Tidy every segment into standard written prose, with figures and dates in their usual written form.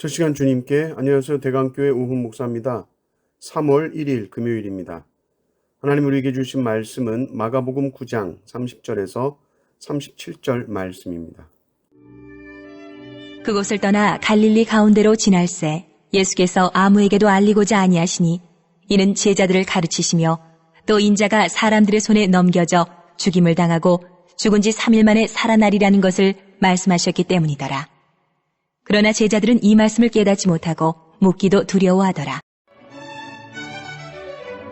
실시간 주님께 안녕하세요. 대강교회 우훈 목사입니다. 3월 1일 금요일입니다. 하나님 우리에게 주신 말씀은 마가복음 9장 30절에서 37절 말씀입니다. 그곳을 떠나 갈릴리 가운데로 지날새 예수께서 아무에게도 알리고자 아니하시니 이는 제자들을 가르치시며 또 인자가 사람들의 손에 넘겨져 죽임을 당하고 죽은 지 3일 만에 살아나리라는 것을 말씀하셨기 때문이더라. 그러나 제자들은 이 말씀을 깨닫지 못하고 묻기도 두려워하더라.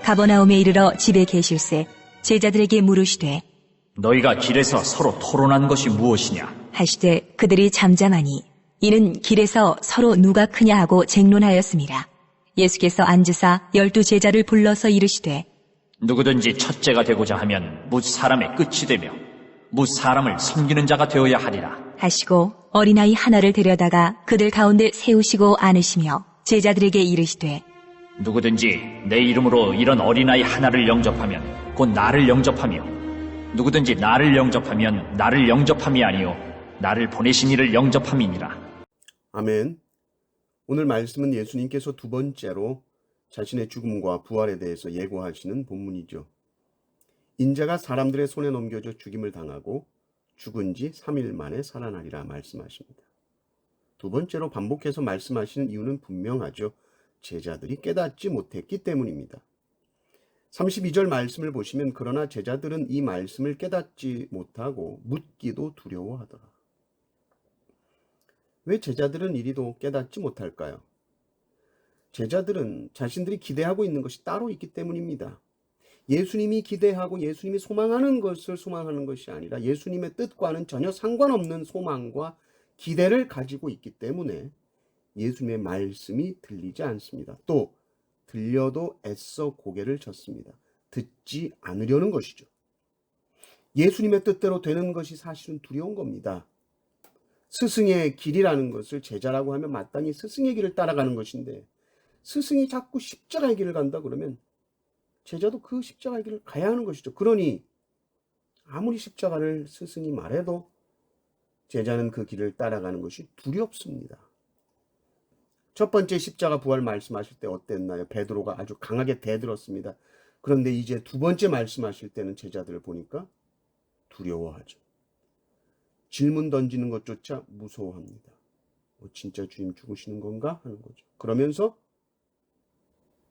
가버나움에 이르러 집에 계실새 제자들에게 물으시되 너희가 길에서 서로 토론한 것이 무엇이냐? 하시되 그들이 잠잠하니 이는 길에서 서로 누가 크냐 하고 쟁론하였습니다. 예수께서 앉으사 12 제자를 불러서 이르시되 누구든지 첫째가 되고자 하면 뭇 사람의 끝이 되며 뭇 사람을 섬기는 자가 되어야 하리라. 하시고 어린아이 하나를 데려다가 그들 가운데 세우시고 안으시며 제자들에게 이르시되 누구든지 내 이름으로 이런 어린아이 하나를 영접하면 곧 나를 영접하며 누구든지 나를 영접하면 나를 영접함이 아니요 나를 보내신 이를 영접함이니라. 아멘. 오늘 말씀은 예수님께서 두 번째로 자신의 죽음과 부활에 대해서 예고하시는 본문이죠. 인자가 사람들의 손에 넘겨져 죽임을 당하고 죽은 지 3일 만에 살아나리라 말씀하십니다. 두 번째로 반복해서 말씀하시는 이유는 분명하죠. 제자들이 깨닫지 못했기 때문입니다. 32절 말씀을 보시면 그러나 제자들은 이 말씀을 깨닫지 못하고 묻기도 두려워하더라. 왜 제자들은 이리도 깨닫지 못할까요? 제자들은 자신들이 기대하고 있는 것이 따로 있기 때문입니다. 예수님이 기대하고 예수님이 소망하는 것을 소망하는 것이 아니라 예수님의 뜻과는 전혀 상관없는 소망과 기대를 가지고 있기 때문에 예수님의 말씀이 들리지 않습니다. 또 들려도 애써 고개를 젓습니다. 듣지 않으려는 것이죠. 예수님의 뜻대로 되는 것이 사실은 두려운 겁니다. 스승의 길이라는 것을 제자라고 하면 마땅히 스승의 길을 따라가는 것인데 스승이 자꾸 십자가의 길을 간다 그러면 제자도 그 십자가의 길을 가야 하는 것이죠. 그러니 아무리 십자가를 스승이 말해도 제자는 그 길을 따라가는 것이 두렵습니다. 첫 번째 십자가 부활 말씀하실 때 어땠나요? 베드로가 아주 강하게 대들었습니다. 그런데 이제 두 번째 말씀하실 때는 제자들을 보니까 두려워하죠. 질문 던지는 것조차 무서워합니다. 진짜 주님 죽으시는 건가? 하는 거죠. 그러면서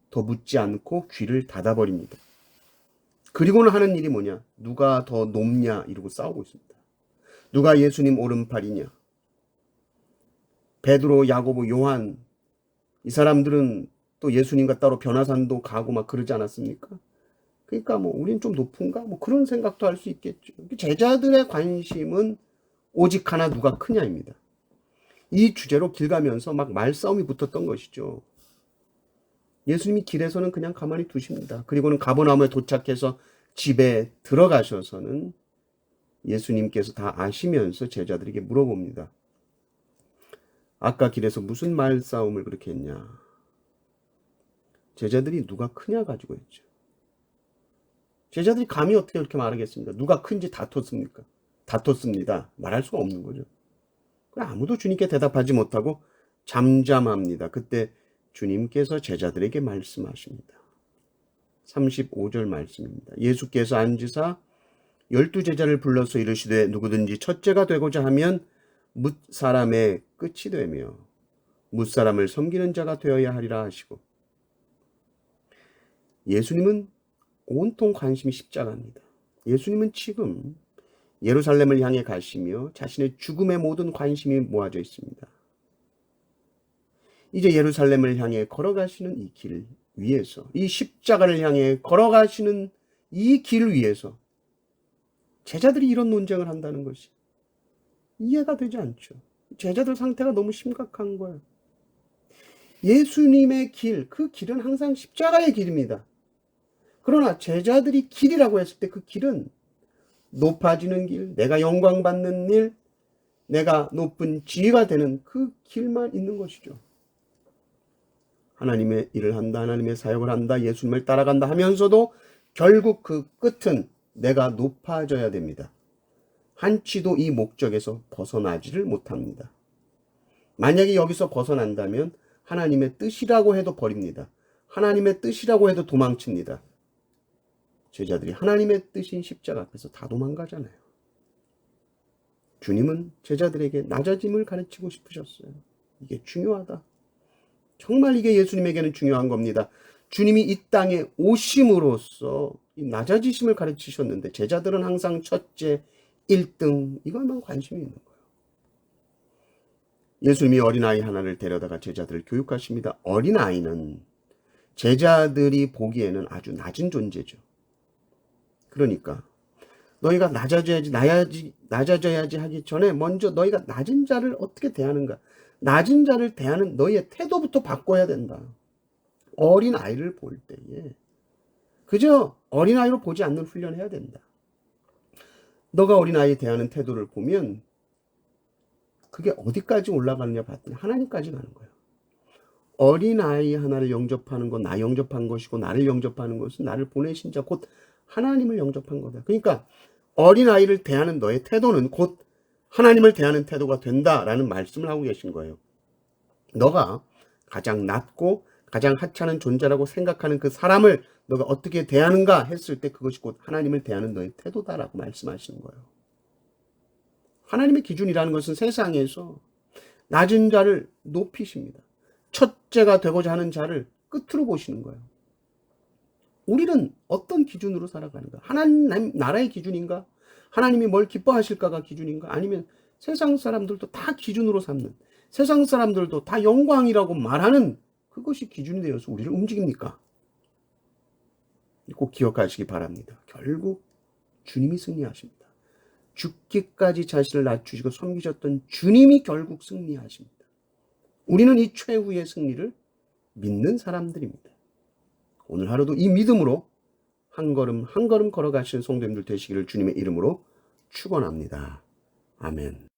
더 묻지 않고 귀를 닫아버립니다. 그리고는 하는 일이 뭐냐? 누가 더 높냐? 이러고 싸우고 있습니다. 누가 예수님 오른팔이냐? 베드로, 야고보, 요한 이 사람들은 또 예수님과 따로 변화산도 가고 막 그러지 않았습니까? 그러니까 우린 좀 높은가? 그런 생각도 할 수 있겠죠. 제자들의 관심은 오직 하나 누가 크냐입니다. 이 주제로 길 가면서 막 말싸움이 붙었던 것이죠. 예수님이 길에서는 그냥 가만히 두십니다. 그리고는 가버나움에 도착해서 집에 들어가셔서는 예수님께서 다 아시면서 제자들에게 물어봅니다. 아까 길에서 무슨 말싸움을 그렇게 했냐? 제자들이 누가 크냐 가지고 했죠. 제자들이 감히 어떻게 그렇게 말하겠습니까? 누가 큰지 다퉜습니까? 다퉜습니다. 말할 수가 없는 거죠. 아무도 주님께 대답하지 못하고 잠잠합니다. 그때 주님께서 제자들에게 말씀하십니다. 35절 말씀입니다. 예수께서 앉으사 12 제자를 불러서 이르시되 누구든지 첫째가 되고자 하면 뭇 사람의 끝이 되며 뭇 사람을 섬기는 자가 되어야 하리라 하시고, 예수님은 온통 관심이 십자가입니다. 예수님은 지금 예루살렘을 향해 가시며 자신의 죽음에 모든 관심이 모아져 있습니다. 이제 예루살렘을 향해 걸어가시는 이 길 위에서, 이 십자가를 향해 걸어가시는 이 길 위에서 제자들이 이런 논쟁을 한다는 것이 이해가 되지 않죠. 제자들 상태가 너무 심각한 거예요. 예수님의 길, 그 길은 항상 십자가의 길입니다. 그러나 제자들이 길이라고 했을 때 그 길은 높아지는 길, 내가 영광받는 일, 내가 높은 지위가 되는 그 길만 있는 것이죠. 하나님의 일을 한다, 하나님의 사역을 한다, 예수님을 따라간다 하면서도 결국 그 끝은 내가 높아져야 됩니다. 한치도 이 목적에서 벗어나지를 못합니다. 만약에 여기서 벗어난다면 하나님의 뜻이라고 해도 버립니다. 하나님의 뜻이라고 해도 도망칩니다. 제자들이 하나님의 뜻인 십자가 앞에서 다 도망가잖아요. 주님은 제자들에게 낮아짐을 가르치고 싶으셨어요. 이게 중요하다. 정말 이게 예수님에게는 중요한 겁니다. 주님이 이 땅에 오심으로써 이 낮아지심을 가르치셨는데 제자들은 항상 첫째, 1등 이것만 관심이 있는 거예요. 예수님이 어린아이 하나를 데려다가 제자들을 교육하십니다. 어린아이는 제자들이 보기에는 아주 낮은 존재죠. 그러니까 너희가 낮아져야지 하기 전에 먼저 너희가 낮은 자를 어떻게 대하는가. 낮은 자를 대하는 너희의 태도부터 바꿔야 된다. 어린아이를 볼 때에 그저 어린아이로 보지 않는 훈련을 해야 된다. 너가 어린아이 대하는 태도를 보면 그게 어디까지 올라가느냐 봤더니 하나님까지 가는 거예요. 어린아이 하나를 영접하는 건 나 영접한 것이고 나를 영접하는 것은 나를 보내신 자 곧 하나님을 영접한 거다. 그러니까 어린아이를 대하는 너의 태도는 곧 하나님을 대하는 태도가 된다라는 말씀을 하고 계신 거예요. 너가 가장 낮고 가장 하찮은 존재라고 생각하는 그 사람을 너가 어떻게 대하는가 했을 때 그것이 곧 하나님을 대하는 너의 태도다라고 말씀하시는 거예요. 하나님의 기준이라는 것은 세상에서 낮은 자를 높이십니다. 첫째가 되고자 하는 자를 끝으로 보시는 거예요. 우리는 어떤 기준으로 살아가는가? 하나님 나라의 기준인가? 하나님이 뭘 기뻐하실까가 기준인가? 아니면 세상 사람들도 다 기준으로 삼는, 세상 사람들도 다 영광이라고 말하는 그것이 기준이 되어서 우리를 움직입니까? 꼭 기억하시기 바랍니다. 결국 주님이 승리하십니다. 죽기까지 자신을 낮추시고 섬기셨던 주님이 결국 승리하십니다. 우리는 이 최후의 승리를 믿는 사람들입니다. 오늘 하루도 이 믿음으로 한 걸음 한 걸음 걸어가시는 성도님들 되시기를 주님의 이름으로 축원합니다. 아멘.